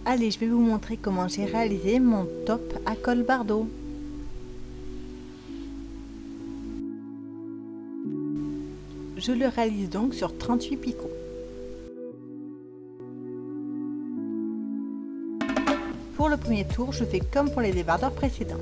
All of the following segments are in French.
Allez, je vais vous montrer comment j'ai réalisé mon top à col bardeau. Je le réalise donc sur 38 picots. Pour le premier tour, je fais comme pour les débardeurs précédents.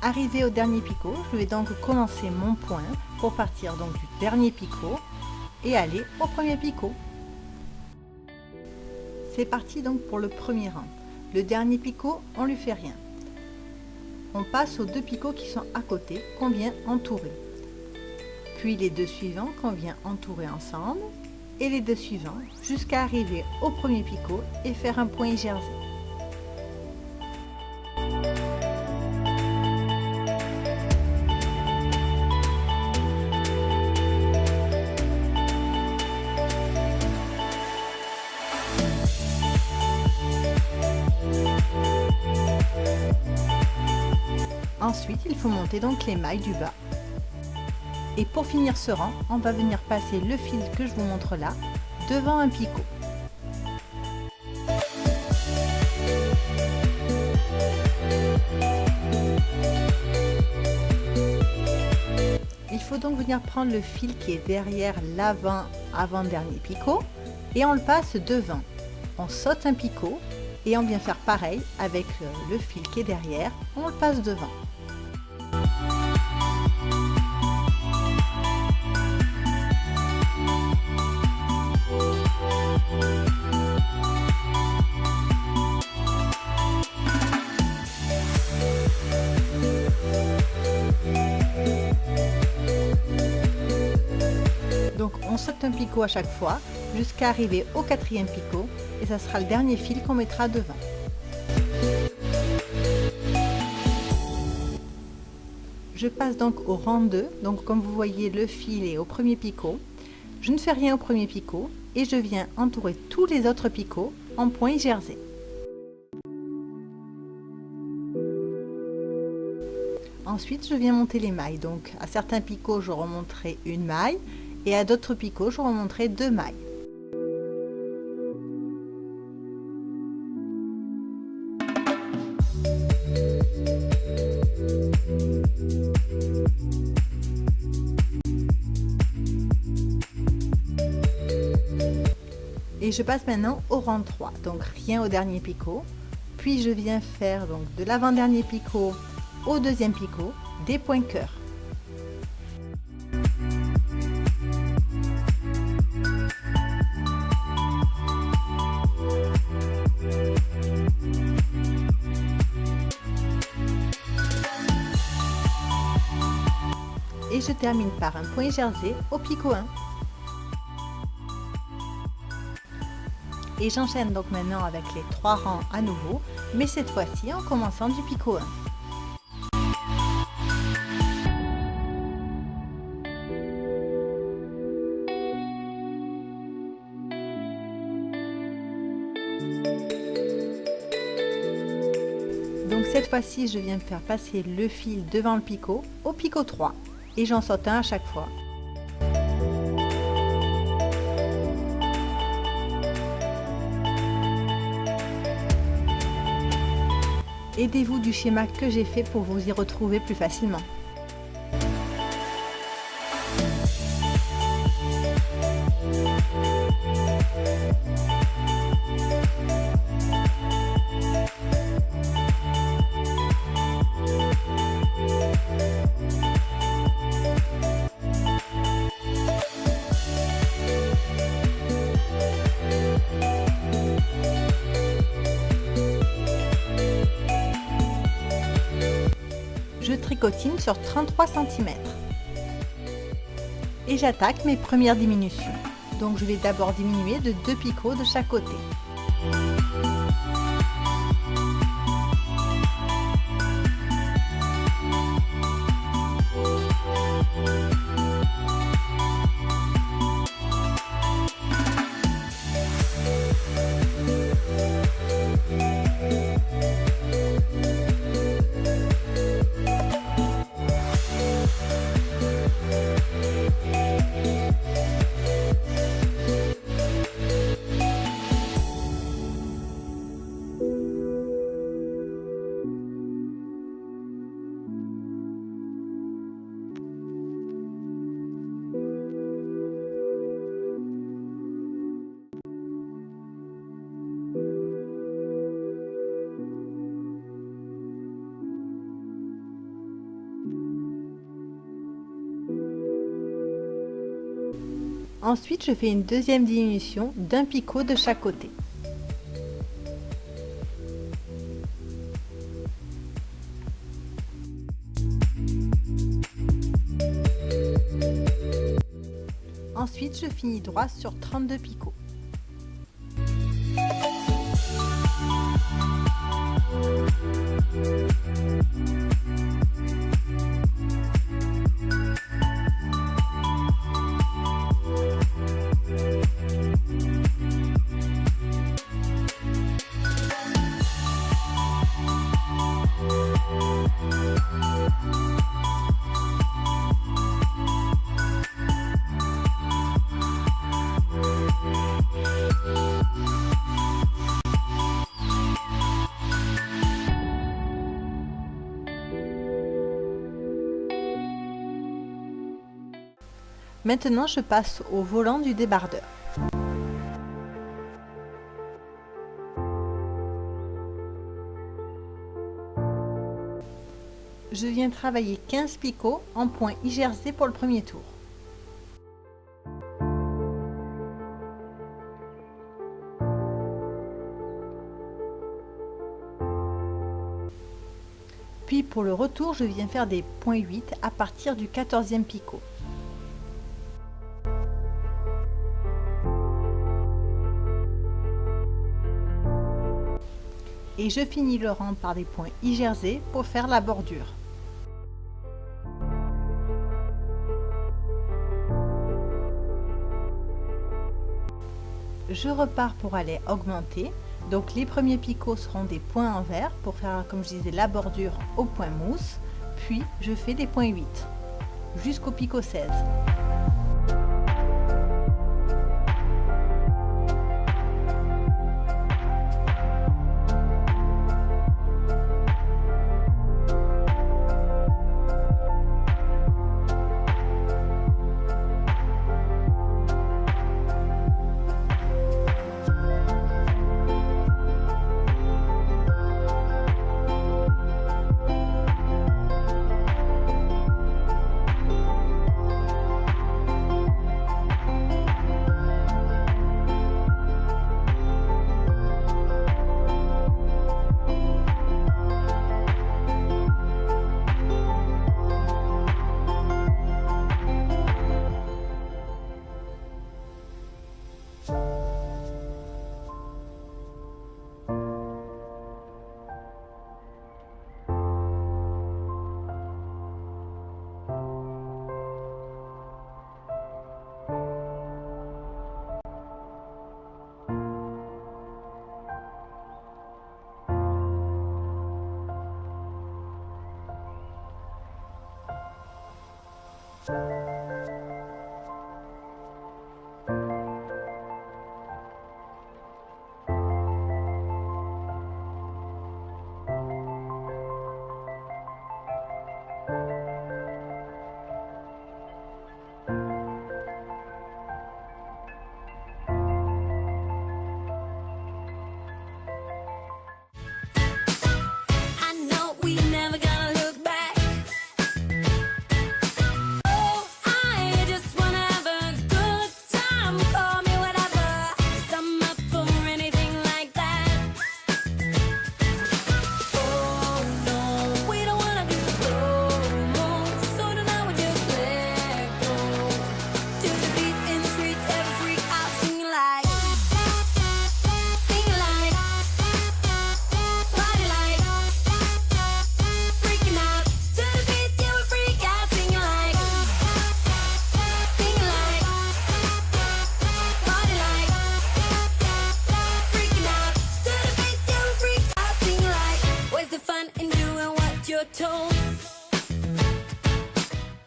Arrivé au dernier picot, je vais donc commencer mon point pour partir donc du dernier picot et aller au premier picot. C'est parti donc pour le premier rang. Le dernier picot, on lui fait rien. On passe aux deux picots qui sont à côté qu'on vient entourer. Puis les deux suivants qu'on vient entourer ensemble et les deux suivants jusqu'à arriver au premier picot et faire un point jersey. Ensuite, il faut monter donc les mailles du bas. Et pour finir ce rang, on va venir passer le fil que je vous montre là, devant un picot. Il faut donc venir prendre le fil qui est derrière l'avant-dernier picot et on le passe devant. On saute un picot et on vient faire pareil avec le fil qui est derrière, on le passe devant. Donc on saute un picot à chaque fois jusqu'à arriver au quatrième picot et ça sera le dernier fil qu'on mettra devant. Je passe donc au rang 2, donc comme vous voyez le fil est au premier picot. Je ne fais rien au premier picot et je viens entourer tous les autres picots en point jersey. Ensuite je viens monter les mailles, donc à certains picots je remonterai une maille et à d'autres picots je remonterai deux mailles. Et je passe maintenant au rang 3, donc rien au dernier picot, puis je viens faire donc de l'avant-dernier picot au deuxième picot des points cœur. Et je termine par un point jersey au picot 1. Et j'enchaîne donc maintenant avec les 3 rangs à nouveau, mais cette fois-ci en commençant du picot 1. Donc cette fois-ci, je viens faire passer le fil devant le picot au picot 3 et j'en saute un à chaque fois. Aidez-vous du schéma que j'ai fait pour vous y retrouver plus facilement. picotine sur 33 cm. Et j'attaque mes premières diminutions. Donc je vais d'abord diminuer de 2 picots de chaque côté. Ensuite, je fais une deuxième diminution d'un picot de chaque côté. Ensuite, je finis droit sur 32 picots. Maintenant, je passe au volant du débardeur. Je viens travailler 15 picots en point I-jersey pour le premier tour. Puis pour le retour, je viens faire des points 8 à partir du 14e picot. Et je finis le rang par des points I-jersey pour faire la bordure. Je repars pour aller augmenter. Donc les premiers picots seront des points en vert pour faire, comme je disais, la bordure au point mousse. Puis je fais des points 8 jusqu'au picot 16. your tone.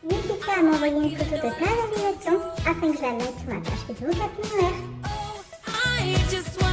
N'hésite pas à m'envoyer une photo de ta réalisation afin que je la mette sur ma page Facebook à Pinware. I just